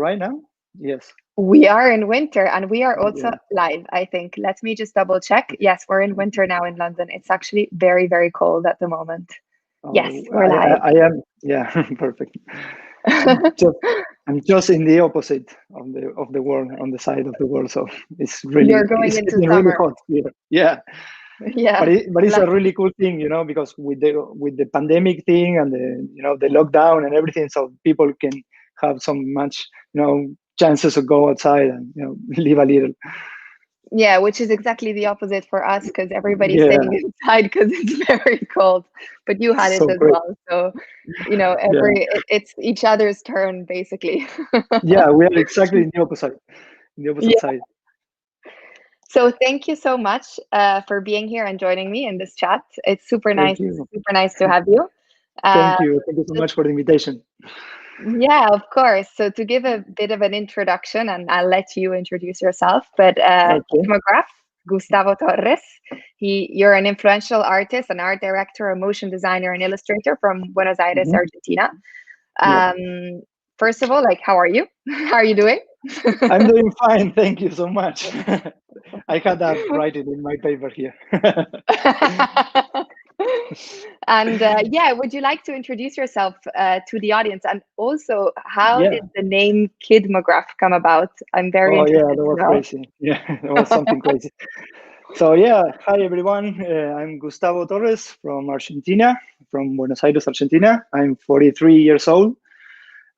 right now? Yes. We are in winter and we are also Yeah. live, I think. Let me just double check. Yes, we're in winter now in London. It's actually very, very cold at the moment. Yes, Oh, we're live. I am. Yeah, perfect. Just I'm just in the opposite of the world, on the side of the world. So You're going it's into getting really summer. hot here. Yeah, Yeah. but it's a Like, really cool thing, because with the pandemic thing and the the lockdown and everything, so people can have so much chances to go outside and live a little. yeah, which is exactly the opposite for us because everybody's Yeah, staying inside because it's very cold. But you had it so as great. well. So, Yeah, it's each other's turn basically. yeah, we are exactly in the opposite Yeah. side. So thank you so much for being here and joining me in this chat. It's Thank you, super nice to have you. Uh, thank you so much for the invitation. Yeah, of course. So to give a bit of an introduction, and I'll let you introduce yourself, but Okay. Kidmograph, Gustavo Torres, you're an influential artist, an art director, a motion designer, and illustrator from Buenos Aires, Mhm. Argentina. Yep. First of all, like, how are you? How are you doing? I'm doing fine. Thank you so much. I had that writing in my paper here. And yeah, would you like to introduce yourself to the audience? And also, how Yeah. did the name Kidmograph come about? I'm very Oh, yeah, interested that to was know. crazy. Yeah, that was something crazy. So, yeah, hi everyone. I'm Gustavo Torres from Argentina, from Buenos Aires, Argentina. I'm 43 years old,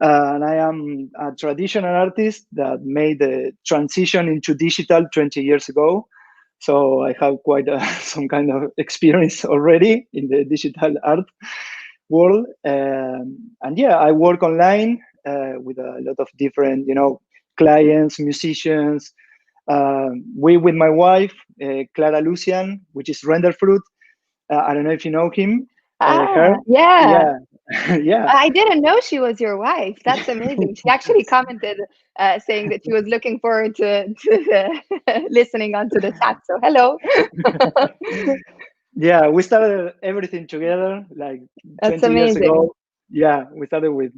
and I am a traditional artist that made the transition into digital 20 years ago. So I have quite some kind of experience already in the digital art world. And yeah, I work online with a lot of different, clients, musicians. We with my wife, Clara Lucian, which is Render Fruit. I don't know if you know her. Ah, yeah. Yeah, yeah. I didn't know she was your wife. That's amazing. She actually commented saying that she was looking forward to listening onto the chat. So hello. Yeah, we started everything together like That's 20 years amazing. ago. Yeah, we started with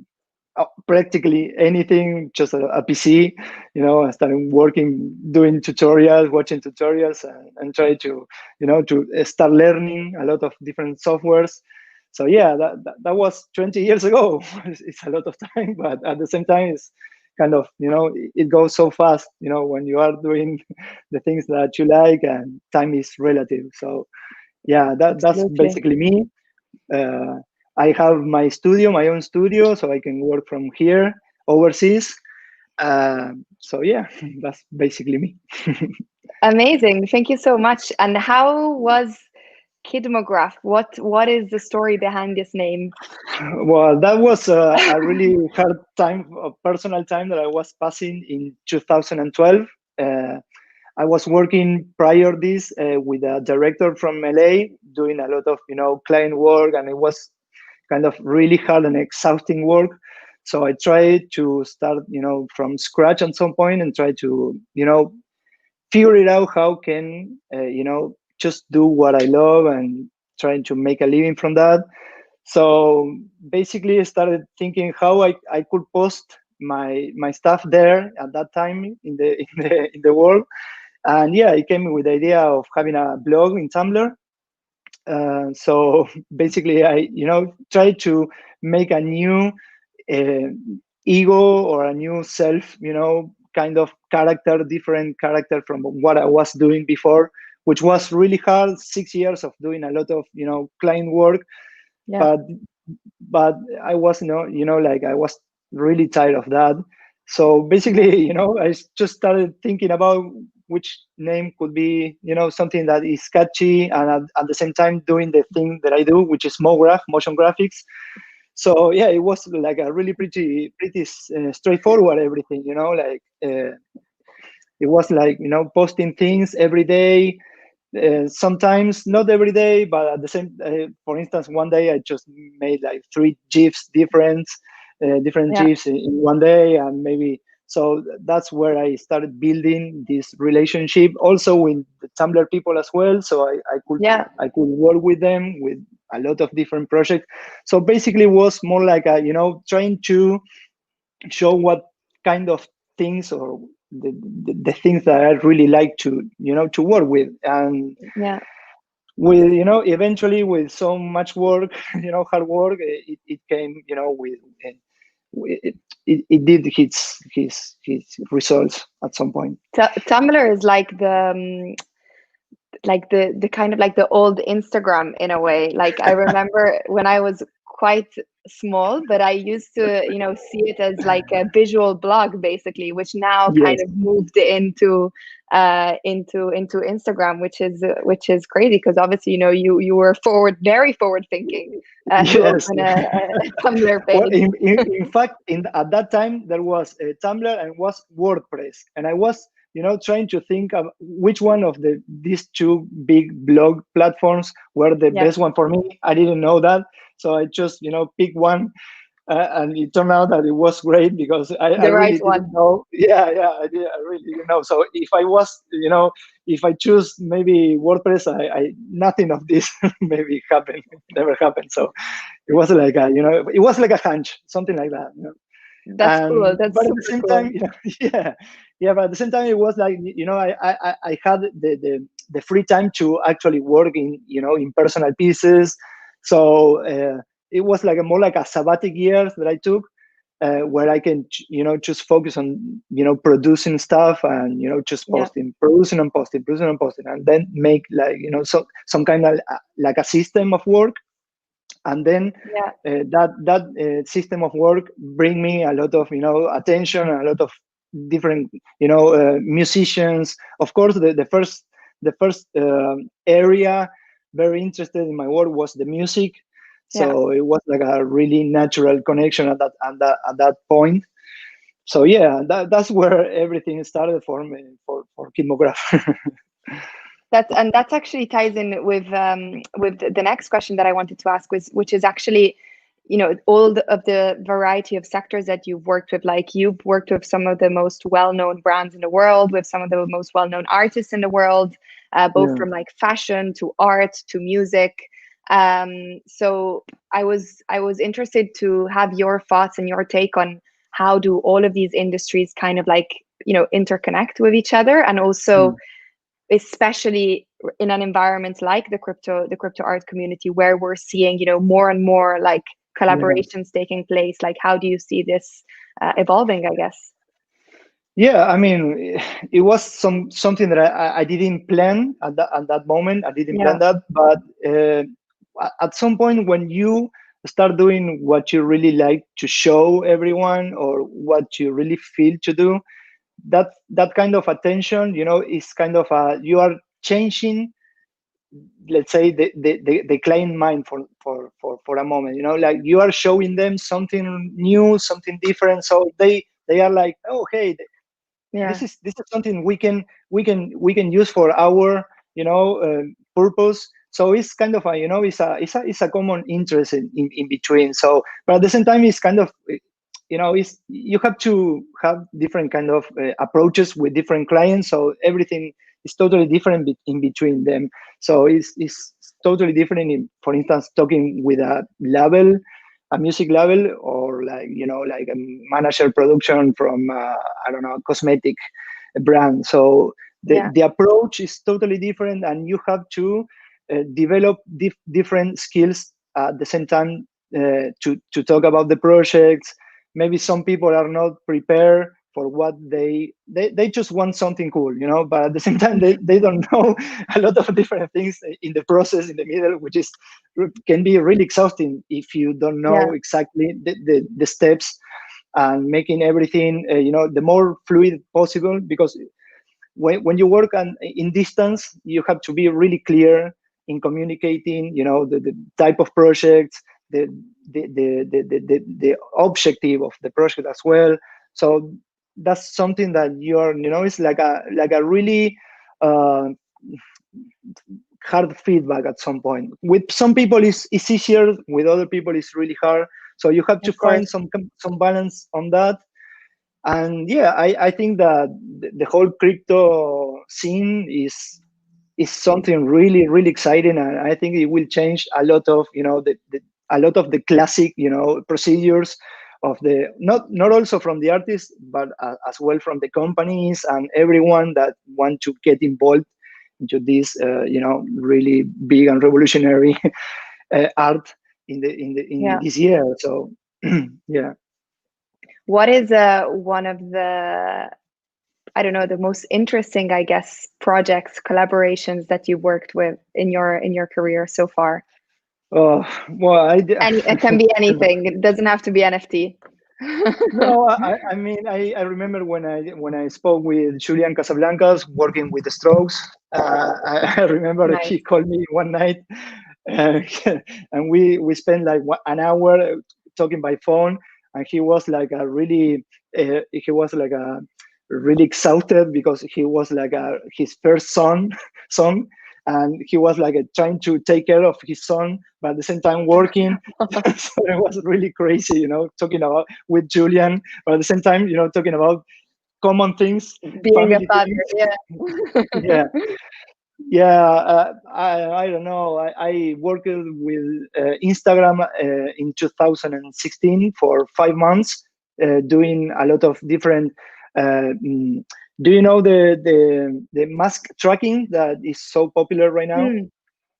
practically anything, just a PC. I started working, doing tutorials, watching tutorials, and try to, to start learning a lot of different softwares. So yeah, that was 20 years ago. It's a lot of time, but at the same time, it's kind of, it goes so fast, when you are doing the things that you like, and time is relative. So yeah, that's Absolutely. basically me. uh, I have my studio, my own studio, so I can work from here overseas. So yeah, that's basically me. Amazing. Thank you so much. And how was Kidmograph? What is the story behind this name? Well, that was a really hard time, a personal time that I was passing in 2012. Uh, I was working prior this with a director from LA, doing a lot of client work, and it was kind of really hard and exhausting work. So I tried to start from scratch at some point and try to figure it out how can just do what I love and trying to make a living from that. So basically I started thinking how I could post my stuff there at that time in the in the world. And yeah, I came with the idea of having a blog in Tumblr. So basically I try to make a new uh, ego or a new self, kind of character, different character from what I was doing before, which was really hard. 6 years of doing a lot of client work, Yeah. but I was like I was really tired of that. So Yeah. basically, I just started thinking about which name could be something that is catchy and at the same time doing the thing that I do, which is motion graphics. So yeah, it was like a really pretty straightforward everything, like it was like posting things every day. Sometimes not every day, but at the same for instance, one day I just made like three gifs different Yeah. gifs in one day, and maybe so that's where I started building this relationship also with the Tumblr people as well, so Yeah. I could work with them with a lot of different projects. So basically it was more like a trying to show what kind of things, or the things that I really like to, to work with. And Yeah. with, eventually with so much work, hard work, it came, with it, it did his results at some point. Tumblr is like the kind of like the old Instagram in a way. Like I remember when I was quite small, but I used to, see it as like a visual blog basically, which now kind Yes. of moved into Instagram, which is crazy because obviously, you were very forward thinking to Yes. open a Tumblr Well, page. in fact, at that time there was a Tumblr and was WordPress, and I was, trying to think of which one of these two big blog platforms were the Yeah, best one for me. I didn't know that, so I just, picked one, and it turned out that it was great because I the right really one. didn't know. Yeah, I really didn't know. So if I was, if I choose maybe WordPress, I nothing of this maybe happened, never happened. So it was like it was like a hunch, something like that. That's cool. And That's but at the super same cool. time, yeah, but at the same time, it was like, I had the free time to actually work in, in personal pieces. So it was like more like a sabbatic year that I took, where I can, just focus on, producing stuff, and, just Yeah, posting, producing and posting, and then make like, some kind of like a system of work. And then yeah, that system of work bring me a lot of, attention, and a lot of different, musicians. Of course, the first area very interested in my work was the music. yeah. So it was like a really natural connection at that point. So yeah, that's where everything started for me, for Kidmograph. That's actually ties in with the next question that I wanted to ask, which is actually, all of the variety of sectors that you've worked with. Like you've worked with some of the most well-known brands in the world, with some of the most well-known artists in the world, both Yeah, from like fashion to art to music. So I was interested to have your thoughts and your take on how do all of these industries kind of like, interconnect with each other, and also mm, especially in an environment like the crypto art community, where we're seeing, more and more like yeah. collaborations taking place. Like how do you see this evolving, I guess? Yeah, I mean, it was something that I didn't plan at that moment. I didn't Yeah, plan that, but at some point when you start doing what you really like to show everyone, or what you really feel to do, that kind of attention, is kind of you are changing, let's say, the client mind for a moment. Like you are showing them something new, something different, so they are like, oh, hey, yeah, this is something we can use for our, purpose. So it's kind of a, it's a common interest in between. So, but at the same time, it's kind of, it's, you have to have different kind of approaches with different clients. So everything is totally different in between them. So it's totally different in, for instance, talking with a music label, or like, like a manager production from, I don't know, cosmetic brand. So the, yeah, the approach is totally different, and you have to develop different skills at the same time, to talk about the projects. Maybe some people are not prepared for what they just want something cool, but at the same time, they don't know a lot of different things in the process, in the middle, which is can be really exhausting if you don't yeah, know exactly the steps, and making everything, the more fluid possible. Because when you work in distance, you have to be really clear in communicating, the type of projects, the the objective of the project as well. So that's something that you're, it's like a really uh, hard feedback at some point. With some people it's easier, with other people it's really hard. So you have to of course. find some balance on that. And yeah, I think that the whole crypto scene is something really really exciting, and I think it will change a lot of, a lot of the classic, procedures of the not also from the artists, but as well from the companies and everyone that want to get involved into this really big and revolutionary art in Yeah. this year. So yeah. What is one of the, I don't know, the most interesting, I guess, projects, collaborations that you worked with in your career so far? Oh well, It can be anything. It doesn't have to be NFT. no, I mean, I remember when I spoke with Julian Casablancas working with the Strokes. I remember Nice. he called me one night, uh, and we spent like an hour talking by phone, and he was like a really exhausted because he was like his first son, and he was like trying to take care of his son, but at the same time working. So it was really crazy, talking about with Julian, but at the same time, talking about common things, Being a family father, things. yeah. Yeah, yeah. I don't know. I worked with Instagram in 2016 for 5 months, doing a lot of different. Mm, do you know the mask tracking that is so popular right now? Hmm.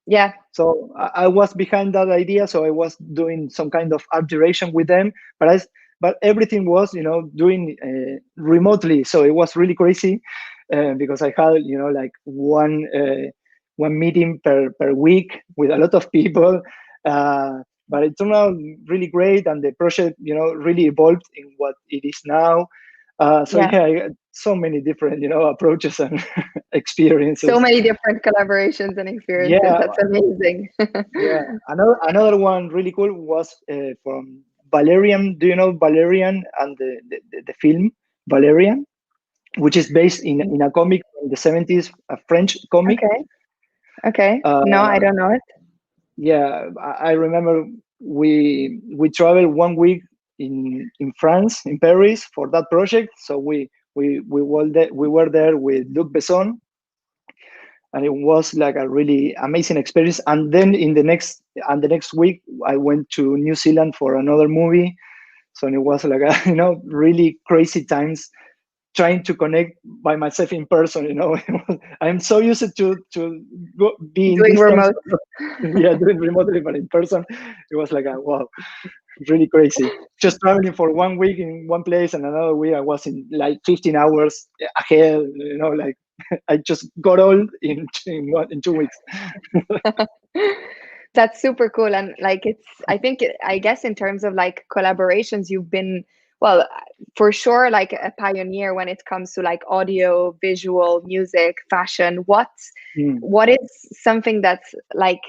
Yeah. So I was behind that idea. So I was doing some kind of art direction with them, but everything was, doing remotely. So it was really crazy because I had, like one meeting per week with a lot of people. But it turned out really great, and the project, really evolved in what it is now. So Yeah. yeah, I got so many different, approaches and So experiences. many different collaborations and experiences. Yeah, That's amazing. yeah, another one really cool was from Valerian. Do you know Valerian and the film Valerian, which is based in a comic from the 70s, a French comic? Okay. Okay. No, I Uh, don't know it. yeah, I remember we traveled 1 week in France, in Paris, for that project. So we were there with Luc Besson, and it was like a really amazing experience. And then the next week I went to New Zealand for another movie. So it was like a really crazy times trying to connect by myself in person. I'm so used to be in Doing distance. remote. Yeah, doing remotely, but in person it was like a wow, really crazy. Just traveling for 1 week in one place, and another week I was in like 15 hours ahead. Like I just got old in 2 weeks. That's super cool. And like I think, I guess in terms of like collaborations, you've been, well, for sure, like a pioneer when it comes to like audio, visual, music, fashion. Mm, What is something that's like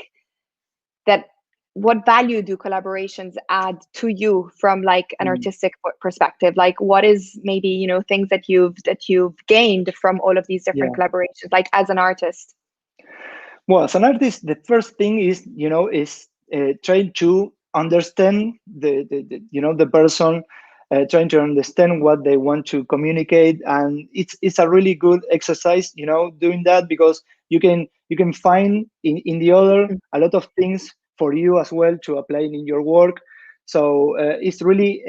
that? What value do collaborations add to you from like an mm. artistic perspective? Like what is maybe, things that you've gained from all of these different Yeah. collaborations, like as an artist? Well, as an artist, the first thing is trying to understand the person, trying to understand what they want to communicate, and it's a really good exercise, doing that, because you can find in the other a lot of things for you as well to apply in your work. So it's really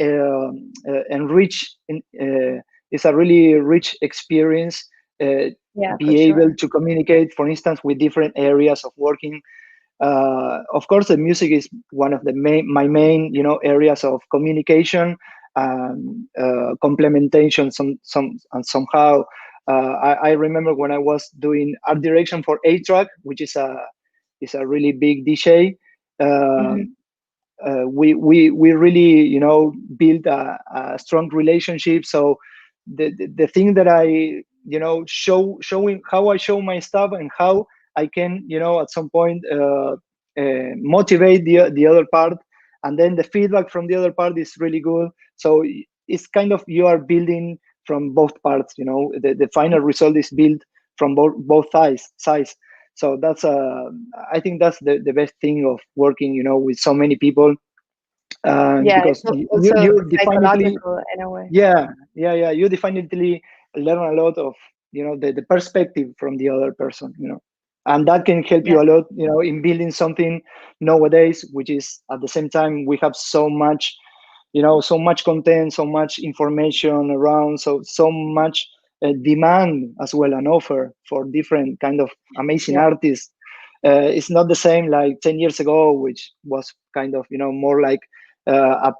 it's a really rich experience. Yeah, for Be able sure. to communicate, for instance, with different areas of working. Of course, the music is one of my main, areas of communication, complementation, and somehow. I remember when I was doing art direction for A-Track, which is a really big DJ. Hmm. We really build a strong relationship. So the thing that I showing how I show my stuff, and how I can at some point motivate the other part, and then the feedback from the other part is really good. So it's kind of, you are building from both parts. The final result is built from both sides. So I think that's the best thing of working with so many people, Yeah, it's because also you definitely, psychological in a way. yeah, you definitely learn a lot of the perspective from the other person, and that can help Yeah. you a lot, in building something nowadays, which is, at the same time, we have so much so much content, so much information around, so much demand as well, and offer for different kind of amazing Yeah. artists. It's not the same like 10 years ago, which was kind of more like a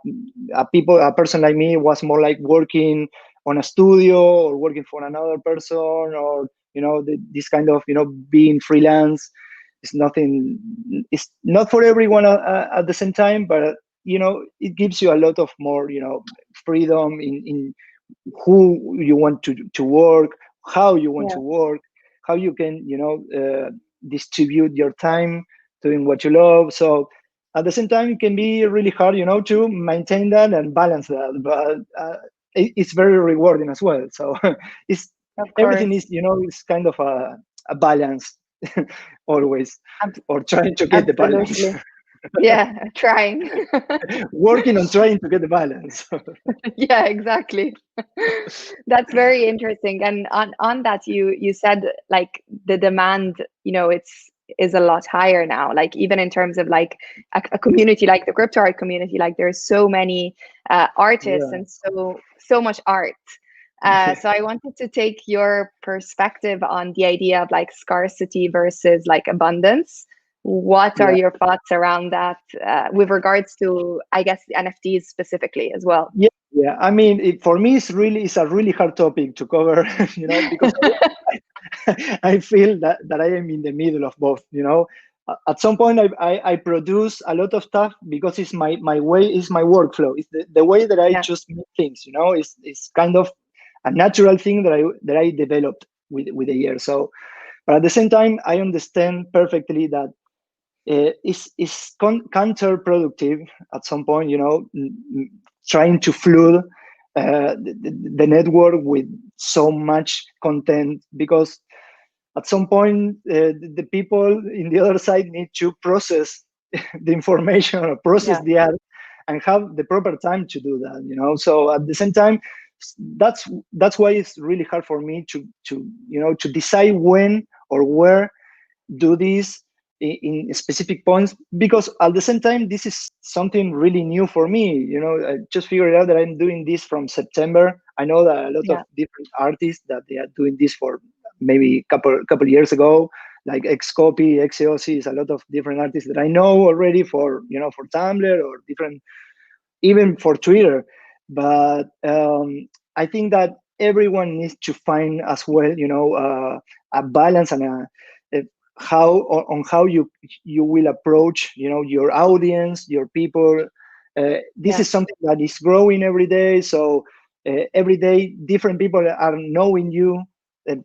person like me was more like working on a studio or working for another person, or this kind of being freelance. It's nothing. It's not for everyone at the same time, but it gives you a lot of more freedom in who you want to work, how you want Yeah. to work, how you can distribute your time doing what you love. So at the same time, it can be really hard to maintain that and balance that, but it's very rewarding as well. So it's Of everything course. is it's kind of a balance always, Ab- or trying to get the balance. Absolutely. Yeah, trying. Working on trying to get the balance. Yeah, exactly. That's very interesting. And on that, you said like the demand, it's is a lot higher now. Like even in terms of like a community like the crypto art community, like there's so many artists Yeah. and so much art. So I wanted to take your perspective on the idea of like scarcity versus like abundance. What are Yeah. your thoughts around that with regards to, I guess, NFTs specifically as well? Yeah, yeah. I mean, for me, it's a really hard topic to cover, because I feel that I am in the middle of both. At some point, I produce a lot of stuff because it's my way, it's my workflow, it's the way that I Yeah, just make things. It's kind of a natural thing that I developed with the years. So, but at the same time, I understand perfectly that is counterproductive at some point, trying to flood the network with so much content, because at some point the people in the other side need to process the information or process yeah, the art and have the proper time to do that. So at the same time, that's why it's really hard for me to decide when or where do this in specific points, because at the same time this is something really new for me. I just figured out that I'm doing this from September. I know that a lot of yeah, different artists that they are doing this for maybe couple years ago, like Xcopy, Xeosis, a lot of different artists that I know already for Tumblr or different, even for Twitter. But I think that everyone needs to find as well, a balance and a how on how you will approach, your audience, your people. This yeah, is something that is growing every day. So every day, different people are knowing you.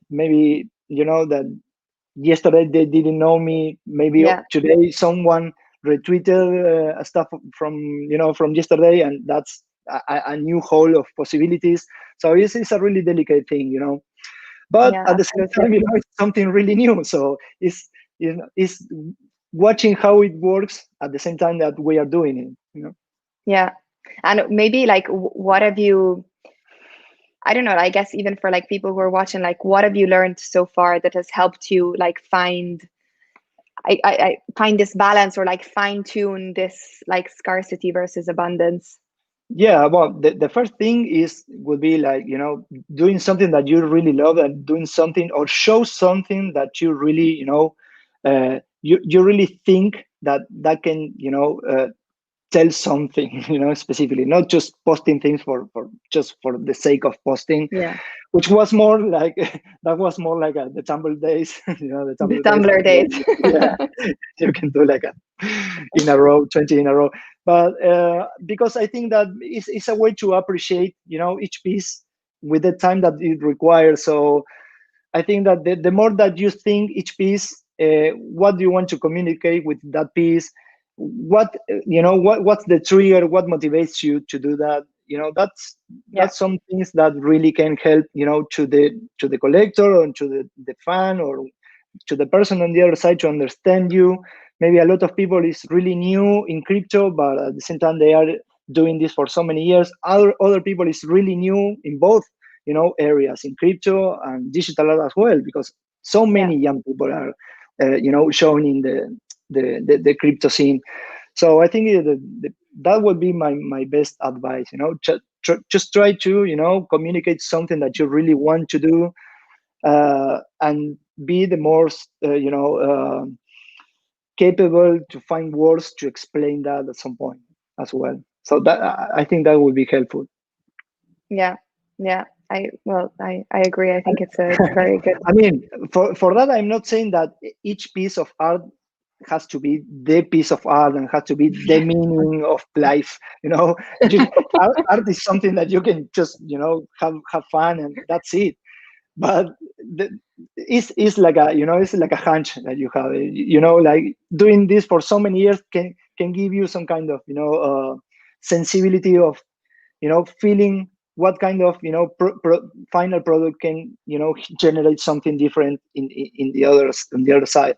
Maybe that yesterday they didn't know me. Maybe yeah, today someone retweeted stuff from yesterday, and that's a new hole of possibilities. So it's a really delicate thing. But yeah, at the same absolutely. time, it's something really new. So it's watching how it works at the same time that we are doing it. Yeah. And maybe like, what have you, I don't know, I guess even for like people who are watching, like, what have you learned so far that has helped you like I find this balance or like fine tune this like scarcity versus abundance? Yeah, well, the first thing would be like, doing something that you really love, and doing something or show something that you really, you really think that can, tell something, specifically, not just posting things for just for the sake of posting, Yeah. which was more like that was more like the Tumblr days, the The Tumblr days. Tumblr days. Yeah, you can do like in a row, 20 in a row. But because I think that it's a way to appreciate, each piece with the time that it requires. So I think that the more that you think each piece, what do you want to communicate with that piece? What's the trigger? What motivates you to do that? Yeah. That's some things that really can help, to the collector, or to the fan, or to the person on the other side, to understand you. Maybe a lot of people is really new in crypto, but at the same time they are doing this for so many years. Other people is really new in both, areas, in crypto and digital art as well, because so Yeah. many young people are, showing in the crypto scene. So I think that would be my best advice. Just try to communicate something that you really want to do, and be the most capable to find words to explain that at some point as well. So that, I think that would be helpful. Yeah, yeah. I agree. I think it's a very good. I mean, for that, I'm not saying that each piece of art has to be the piece of art and has to be the meaning of life. Art is something that you can just have fun, and that's it. But it's like a hunch that you have. Like doing this for so many years can give you some kind of sensibility of feeling what kind of final product can generate something different in the other side.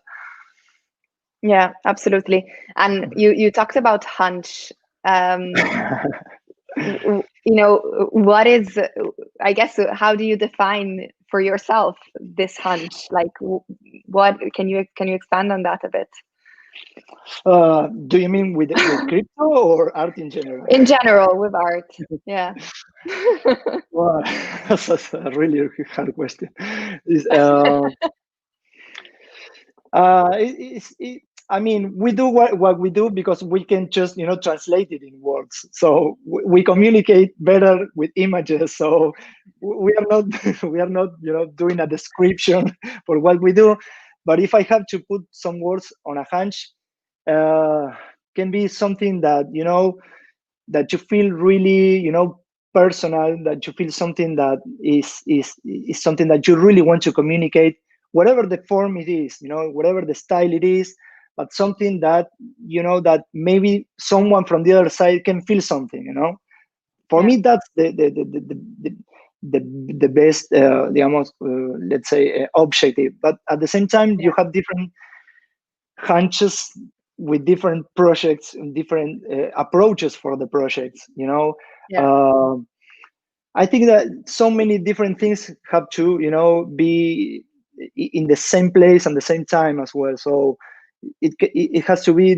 Yeah, absolutely. And you talked about hunch. What is, I guess, how do you define for yourself this hunch? Like, what can you expand on that a bit? Do you mean with crypto or art in general? In general, with art, yeah. Well, that's a really hard question. I mean, we do what we do because we can just translate it in words. So we communicate better with images. So we are not we are not doing a description for what we do. But if I have to put some words on a hunch, can be something that that you feel really personal, that you feel something that is something that you really want to communicate, whatever the form it is, whatever the style it is, but something that that maybe someone from the other side can feel something. For me, that's the best, digamos, let's say, objective. But at the same time, you have different hunches with different projects and different approaches for the projects. Yeah. I think that so many different things have to be in the same place and the same time as well. So it has to be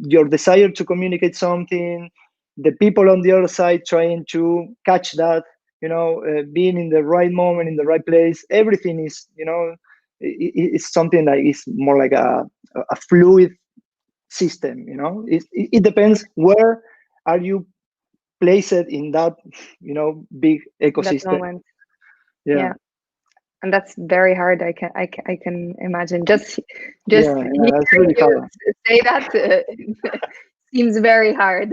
your desire to communicate something, the people on the other side trying to catch that, being in the right moment in the right place. Everything is it's something that is more like a fluid system. It depends where are you placed in that big That ecosystem. moment. Yeah. And that's very hard. I can imagine. Just Yeah, that's really hearing hard. you say that seems very hard.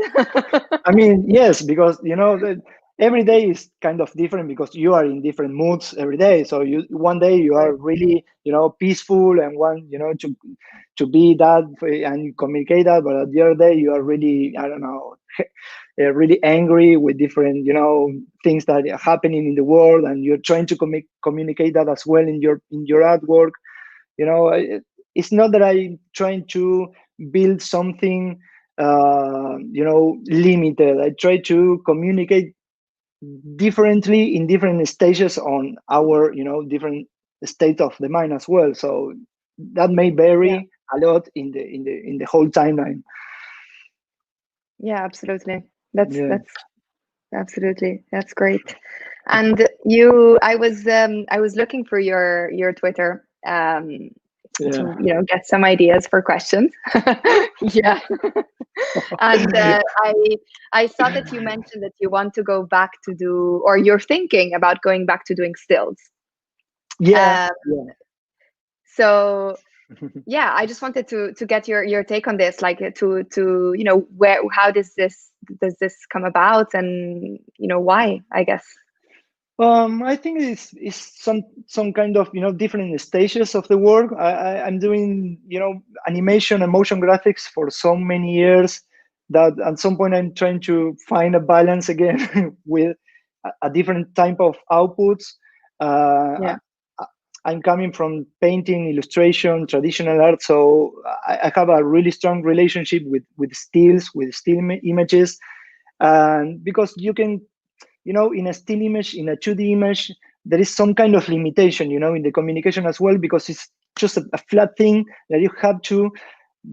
I mean, yes, because every day is kind of different because you are in different moods every day. So one day you are really peaceful and want to be that and communicate that, but the other day you are really, I don't know, really angry with different things that are happening in the world, and you're trying to communicate that as well in your artwork. It's not that I'm trying to build something limited. I try to communicate differently in different stages on our different state of the mind as well. So that may vary a lot in the whole timeline. Yeah, absolutely. That's Yeah. absolutely, that's great. And I was looking for your Twitter to get some ideas for questions. Yeah. And I saw that you mentioned that you want to go back to do, or you're thinking about going back to doing stills. Yeah. So yeah, I just wanted to get your take on this, like to how does this come about, and why, I guess. I think it's some kind of different stages of the work. I'm doing animation and motion graphics for so many years that at some point I'm trying to find a balance again with a different type of outputs. I'm coming from painting, illustration, traditional art, so I have a really strong relationship with stills, with still images, and because you can in a still image, in a 2D image, there is some kind of limitation, in the communication as well, because it's just a flat thing that you have to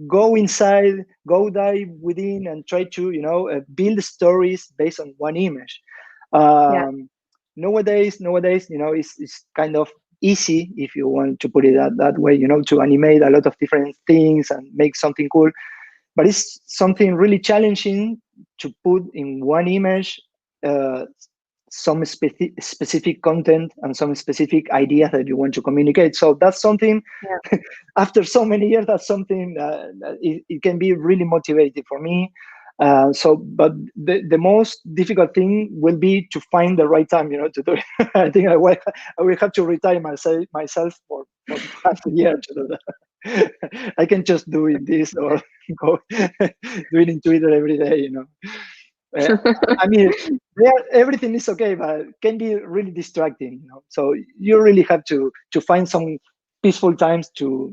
go inside, go dive within, and try to build stories based on one image. Yeah. Nowadays, it's kind of easy, if you want to put it that way, to animate a lot of different things and make something cool. But it's something really challenging to put in one image uh, some specific content and some specific ideas that you want to communicate. So that's something, Yeah. after so many years, that's something that it can be really motivating for me. But the most difficult thing will be to find the right time, to do it. I think I will have to retire myself for half a year to do that. I can just do it this or go doing in Twitter every day, Uh, I mean, everything is okay, but it can be really distracting, So you really have to find some peaceful times to,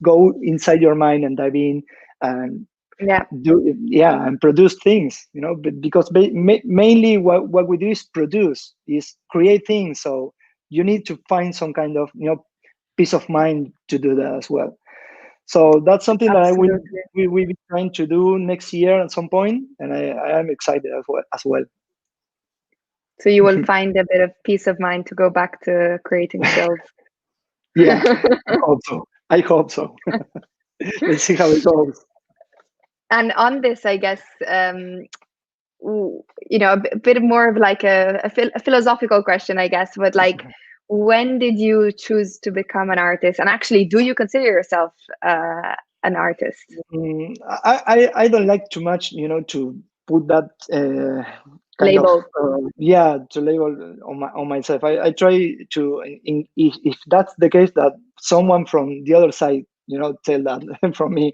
go inside your mind and dive in and Yeah. and produce things, But because mainly what we do is create things. So you need to find some kind of, peace of mind to do that as well. So that's something that Absolutely. we will be trying to do next year at some point, and I am excited as well. So you will find a bit of peace of mind to go back to creating skills. Yeah, I hope so. I hope so. Let's see how it goes. And on this, I guess, a bit more of like a philosophical question, I guess, but like, when did you choose to become an artist? And actually, do you consider yourself an artist? I don't like too much, to put that kind of Label. to label on myself. I try to, if that's the case, that someone from the other side, tell that from me.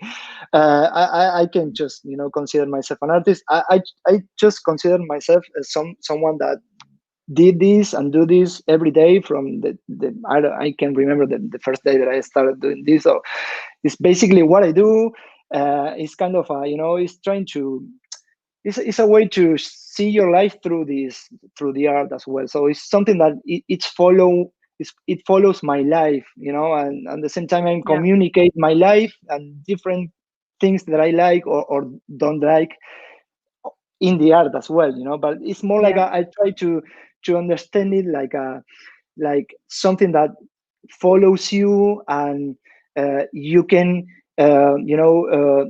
I can just, consider myself an artist. I just consider myself as someone that did this and do this every day from I can remember the first day that I started doing this. So it's basically what I do. It's kind of it's trying to, it's a way to see your life through the art as well. So it's something that it follows my life, and at the same time I Yeah. communicate my life and different things that I like or don't like in the art as well, but it's more like Yeah. I try to understand it like something that follows you, and you can uh, you know uh,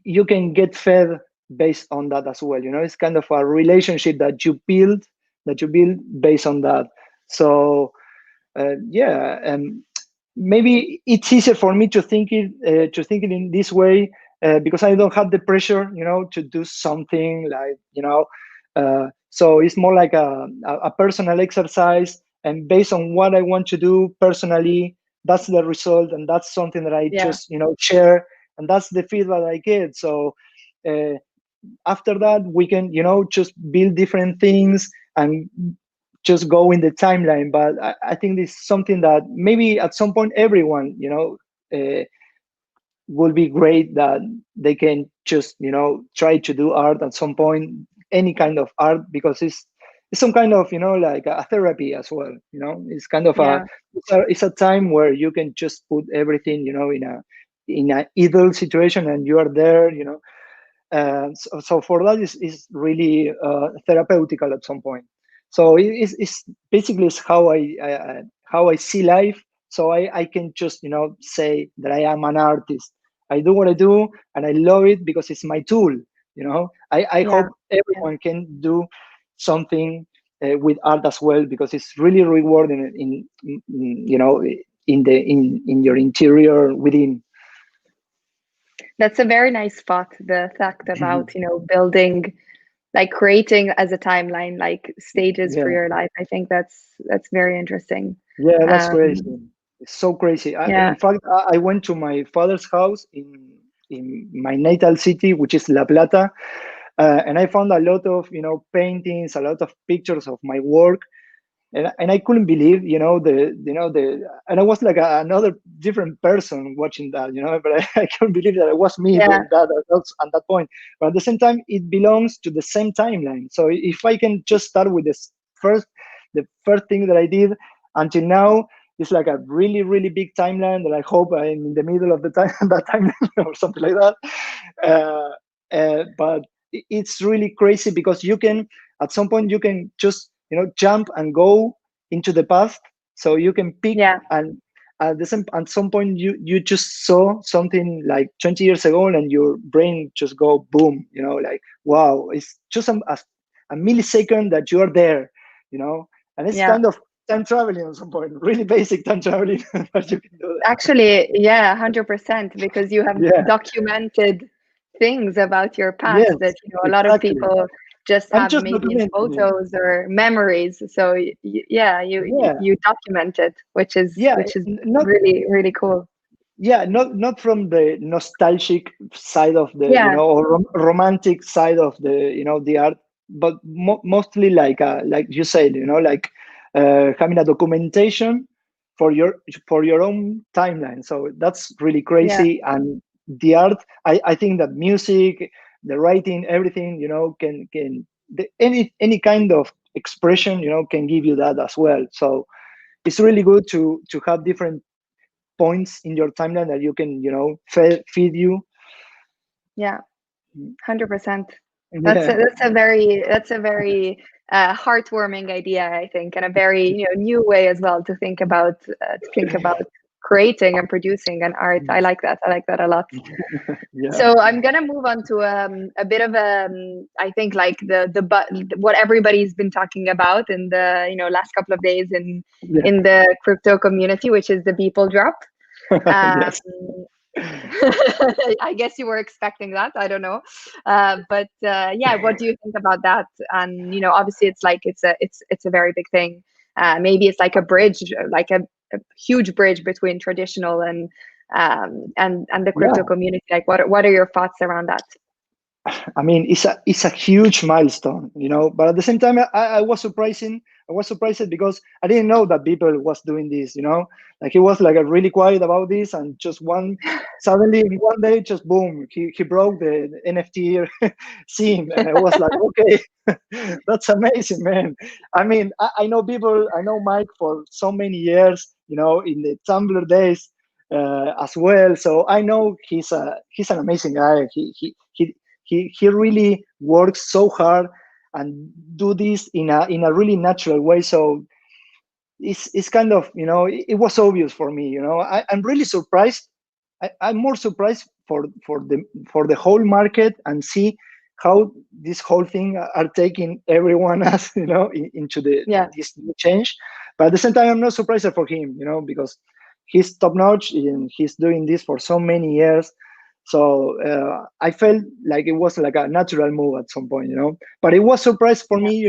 you can get fed based on that as well. It's kind of a relationship that you build based on that. So yeah, maybe it's easier for me to think it in this way, because I don't have the pressure, to do something like, so it's more like a personal exercise, and based on what I want to do personally, that's the result, and that's something that I Yeah. just, share, and that's the feedback I get. So uh, after that, we can, just build different things and just go in the timeline. But I think this is something that maybe at some point everyone, will be great, that they can just, try to do art at some point, any kind of art, because it's some kind of, like a therapy as well. It's kind of Yeah. it's a time where you can just put everything, in a idle situation, and you are there, so for that is really therapeutical at some point. So it's basically it's how I see life. So I can just, say that I am an artist. I do what I do, and I love it because it's my tool. I Yeah. hope everyone can do something with art as well, because it's really rewarding in your interior within. That's a very nice spot. The fact about, building, like creating as a timeline, like stages for Yeah. your life. I think that's very interesting. Yeah, that's crazy. Um, It's so crazy. yeah. In fact, I went to my father's house in my natal city, which is La Plata, and I found a lot of, paintings, a lot of pictures of my work, and I couldn't believe, and I was like another different person watching that, but I couldn't believe that it was me Yeah. doing that at that point. But at the same time, it belongs to the same timeline. So if I can just start with the first thing that I did until now, it's like a really, really big timeline that I hope I'm in the middle of the time that timeline or something like that. But it's really crazy because you can, at some point, you can just jump and go into the past. So you can pick, Yeah. and at some point you just saw something like 20 years ago, and your brain just go boom. Like wow, it's just a millisecond that you are there. And it's Yeah. kind of time traveling at some point, really basic time traveling, but you can do that. Actually, yeah, 100%, because you have Yeah. documented things about your past Yes. that, a lot of Exactly. people just I'm have just maybe in documenting it. photos or memories. So yeah, Yeah. you document it, which is Yeah. Not. really, really cool. Yeah. Not from the nostalgic side of the Yeah, or romantic side of the art, but mostly like you said, like having a documentation for your own timeline. So that's really yeah, crazy. And the art, I think that music, the writing, everything, can any kind of expression, can give you that as well. So it's really good to have different points in your timeline that you can feed you. yeah. 100%. Yeah. That's a very heartwarming idea, I think, and a very new way as well to think about creating and producing an art. I like that. I like that a lot. Yeah. So I'm gonna move on to a bit of I think like but what everybody's been talking about in the last couple of days Yeah. in the crypto community, which is the Beeple drop. Um, Yes. I guess you were expecting that. I don't know, but yeah, what do you think about that? And obviously, it's like it's a very big thing. Maybe it's like a bridge, like a huge bridge between traditional and the crypto Yeah. community. Like, what are your thoughts around that? I mean, it's a huge milestone, But at the same time, I was surprising. I was surprised because I didn't know that people was doing this. Like he was like a really quiet about this, and just suddenly in one day, just boom, he broke the NFT scene, and I was like, okay, that's amazing, man. I mean, I know people. I know Mike for so many years, in the Tumblr days. As well, so I know he's an amazing guy. He really works so hard and do this in a really natural way. So it's kind of it was obvious for me. I'm really surprised. I'm more surprised for the whole market, and see how this whole thing are taking everyone else into Yeah, this new change. But at the same time, I'm not surprised for him, because he's top notch and he's doing this for so many years. So I felt like it was like a natural move at some point. But it was surprise for me,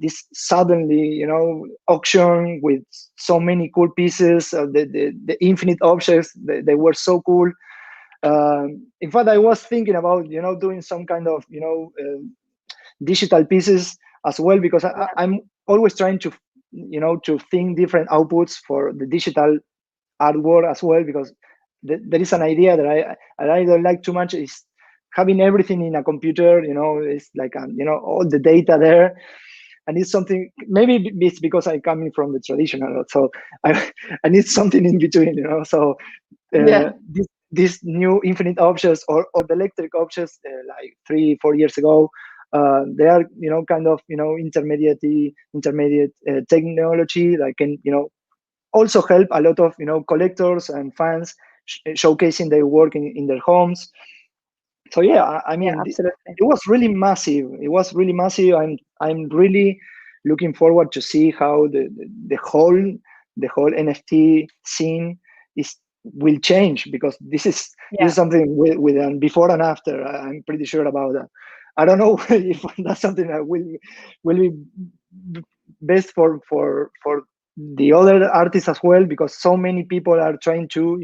this suddenly, auction with so many cool pieces, the infinite objects. They were so cool. In fact, I was thinking about, doing some kind of, digital pieces as well, because yeah, I'm always trying to think different outputs for the digital artwork as well, because there is an idea that I don't like too much, is having everything in a computer. It's like all the data there, and it's something, maybe it's because I'm coming from the traditional, so I need something in between. So yeah, these new infinite objects, or the electric objects, like 3-4 years ago, they are kind of intermediate technology that can also help a lot of collectors and fans, showcasing their work in their homes. So yeah, I yeah, mean, absolutely. it was really massive. It was really massive. I'm really looking forward to see how the whole NFT scene is will change, because this Yeah, is something with an before and after. I'm pretty sure about that. I don't know if that's something that will be best for the other artists as well, because so many people are trying to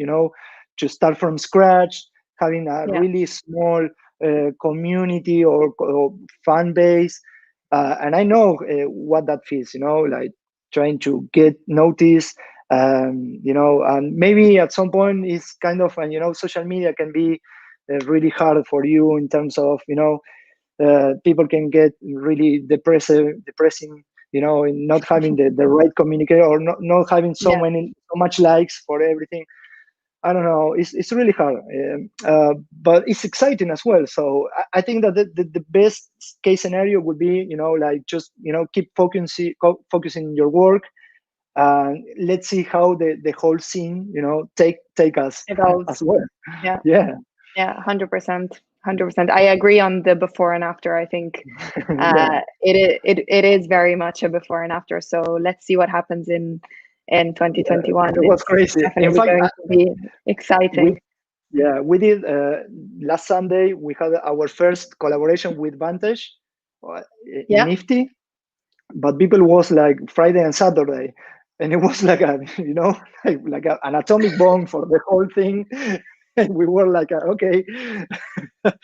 start from scratch, having a yeah, really small community or fan base. And I know what that feels, like trying to get noticed. And maybe at some point it's kind of, and social media can be really hard for you in terms of, people can get really depressing in not having the right communicator, or not having so much likes for everything. I don't know. It's really hard, but it's exciting as well. So I think that the best case scenario would be, like just keep focusing your work, and let's see how the whole scene, take us Evolves. as well. Yeah. Yeah. Yeah. 100%. 100%. I agree on the before and after. I think it is very much a before and after. So let's see what happens in 2021. It was crazy. Definitely In fact, going to be exciting. We did last Sunday. We had our first collaboration with Vantage in Nifty, but people was like Friday and Saturday, and it was like like an atomic bomb for the whole thing. And we were like, okay, but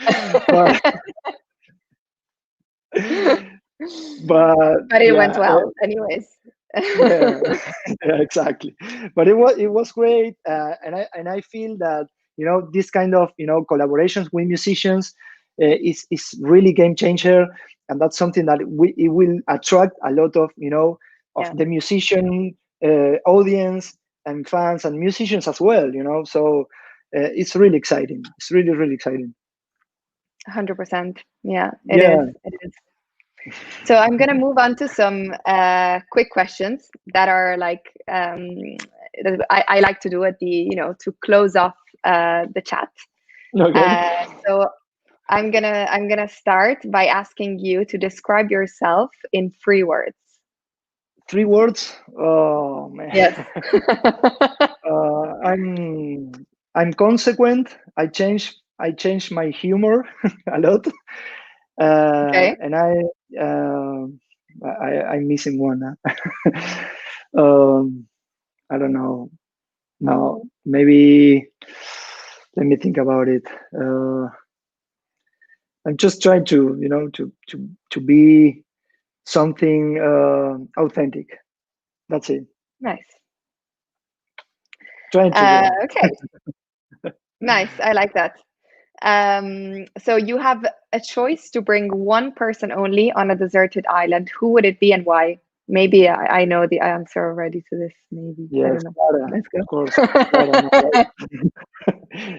it went well, anyways. yeah, exactly. But it was great, and I feel that this kind of collaborations with musicians is really game changer, and that's something that it will attract a lot of of the musician audience and fans and musicians as well. So it's really exciting. It's really, really exciting. 100%. Yeah, it is. It is. So I'm going to move on to some quick questions that are like I like to do at the to close off the chat. Okay. So I'm gonna start by asking you to describe yourself in 3 words. 3 words? Oh man. Yes. I'm consequent. I change my humor a lot. Okay. And I'm missing one. I don't know. No, maybe let me think about it. I'm just trying to to be something authentic. That's it. Nice. Trying to. Okay. Nice. I like that. So you have a choice to bring one person only on a deserted island. Who would it be and why? Maybe I know the answer already to this. Maybe. Yes, Clara, let's go. of course.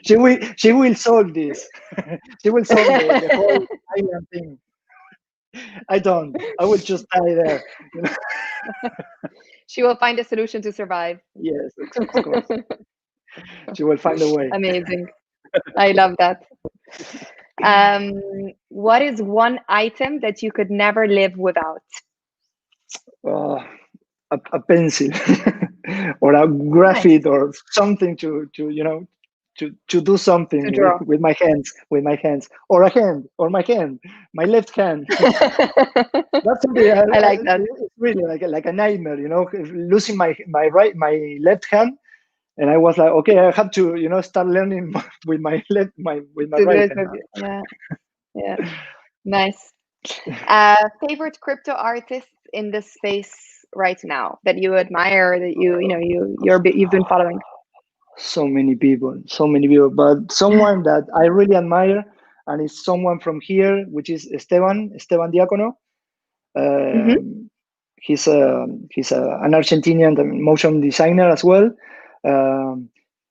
She will solve this. She will solve the whole island thing. I don't. I will just die there. She will find a solution to survive. Yes, of course. She will find a way. Amazing. I love that. What is one item that you could never live without? A pencil or a graphite or something to do something with my hands, or a hand, or my left hand. That's something I like that. It's really like a nightmare, losing my left hand. And I was like, okay, I have to, start learning with my right hand. Yeah. Nice. Favorite crypto artists in this space right now that you admire, that you've been following? So many people, but someone that I really admire, and it's someone from here, which is Esteban Diacono. He's an Argentinian motion designer as well.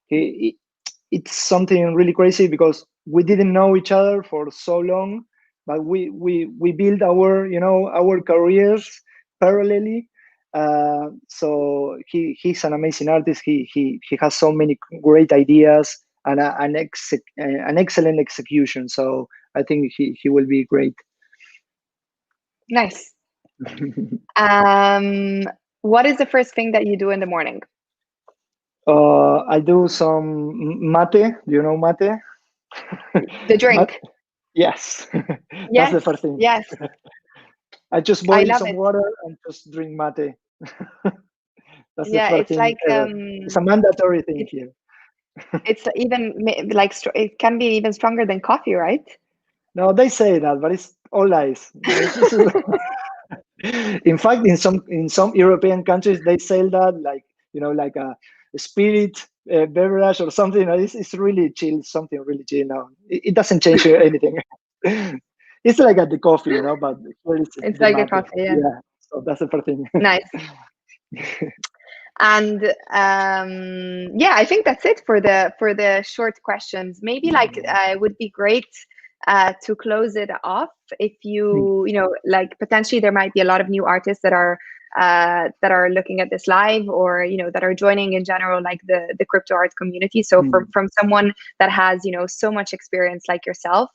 It's something really crazy because we didn't know each other for so long, but we built our careers parallelly. So he's an amazing artist. He has so many great ideas and an excellent execution. So I think he will be great. Nice. What is the first thing that you do in the morning? I do some mate. Do you know mate? The drink. Yes. Yes. That's the first thing. Yes. I just boil some water and just drink mate. That's the first it's thing like it's a mandatory thing here. It's even like it can be even stronger than coffee, right? No, they say that, but it's all lies. In fact, in some European countries, they sell that like like a spirit beverage or something. It's really chill, something really chill. Now it doesn't change anything. It's like at the coffee, but it's like a coffee. Yeah. So that's the first thing. Nice. And yeah, I think that's it for the short questions. Maybe like it would be great to close it off if you know, like potentially there might be a lot of new artists that are looking at this live, or you know, that are joining in general, like the crypto art community. So from someone that has, you know, so much experience like yourself,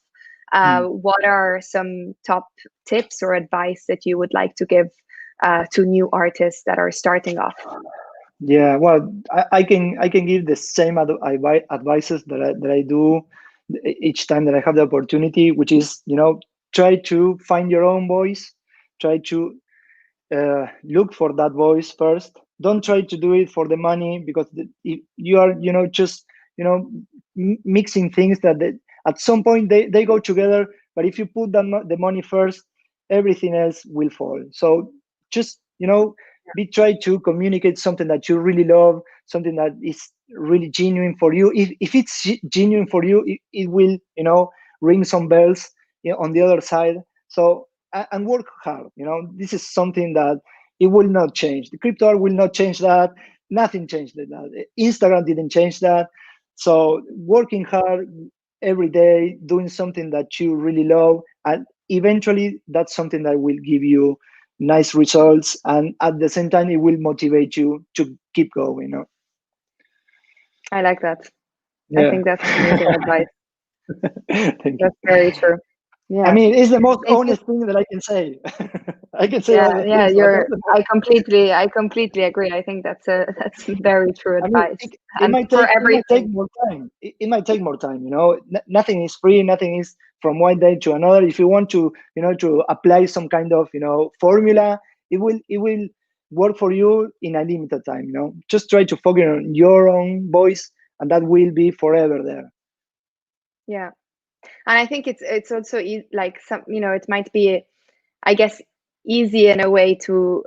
what are some top tips or advice that you would like to give to new artists that are starting off? Yeah, well, I can give the same advices that I do each time that I have the opportunity, which is, you know, try to find your own voice, try to look for that voice first. Don't try to do it for the money, because if you are, you know, just, you know, mixing things that at some point they go together. But if you put the money first, everything else will fall. So just, you know, try to communicate something that you really love, something that is really genuine for you. If it's genuine for you, it will, you know, ring some bells, you know, on the other side. So and work hard. You know, this is something that it will not change. The crypto art will not change that. Nothing changed that. Instagram didn't change that. So working hard every day, doing something that you really love, and eventually that's something that will give you nice results, and at the same time it will motivate you to keep going. You know? I like that. Yeah. I think that's amazing advice. Thank That's you. very true. Yeah. I mean, it's the most Thank you. honest thing that I can say. I can say other Yeah, things, but that's the most. I completely agree. I think that's very true I mean, advice. it And might for take everything. more time. It might take more time. You know, nothing is free. Nothing is from one day to another. If you want to, you know, to apply some kind of, you know, formula, it will work for you in a limited time. You know, just try to focus on your own voice, and that will be forever there. Yeah. And I think it's also like some, you know, it might be, I guess, easy in a way to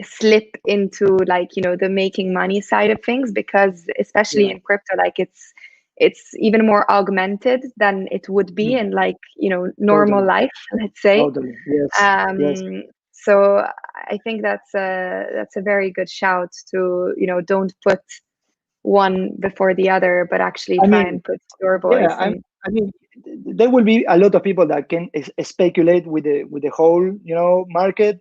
slip into, like, you know, the making money side of things, because especially Yeah. in crypto, like it's even more augmented than it would be in, like, you know, normal Totally. life, let's say. Totally. Yes. Yes. Um, so I think that's a very good shout to, you know, don't put one before the other, but actually I try mean, and put your yeah. voice. And I mean, there will be a lot of people that can speculate with the whole, you know, market.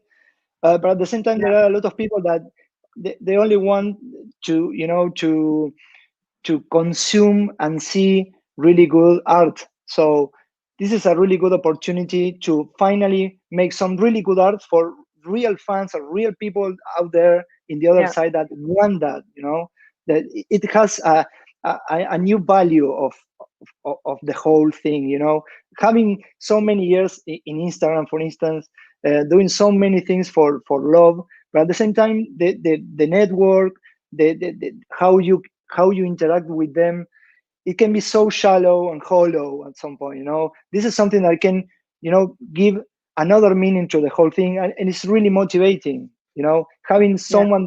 But at the same time, yeah, there are a lot of people that they only want to, you know, to consume and see really good art. So this is a really good opportunity to finally make some really good art for real fans or real people out there in the other yeah, side that want that. You know, that it has a new value of the whole thing. You know, having so many years in Instagram, for instance, doing so many things for love, but at the same time, the network, the how you interact with them, it can be so shallow and hollow at some point. You know, this is something that can, you know, give another meaning to the whole thing, and it's really motivating. You know, having yeah, someone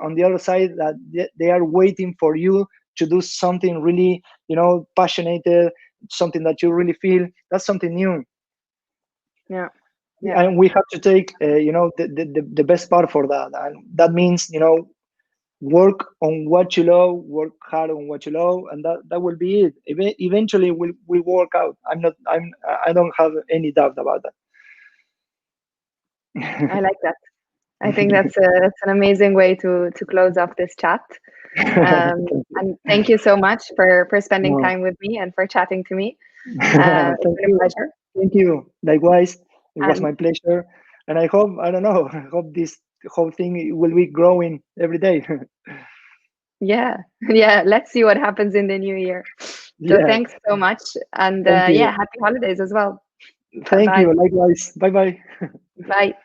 on the other side that they are waiting for you to do something really, you know, passionate, something that you really feel. That's something new, yeah, yeah. and we have to take, you know, the best part for that, and that means, you know, work on what you love, work hard on what you love, and that will be it. Eventually will work out. I don't have any doubt about I that. like that. I think that's an amazing way to close off this chat. Thank you. And thank you so much for spending No. time with me and for chatting to me. It's Thank been a you. pleasure. Thank you. Likewise, it was And my pleasure, and I hope, I don't know, I hope this whole thing will be growing every day. yeah, yeah, let's see what happens in the new year. So Yeah. thanks so much. And Thank yeah, you. happy holidays as well. Thank Bye-bye. you. Likewise. Bye bye. Bye.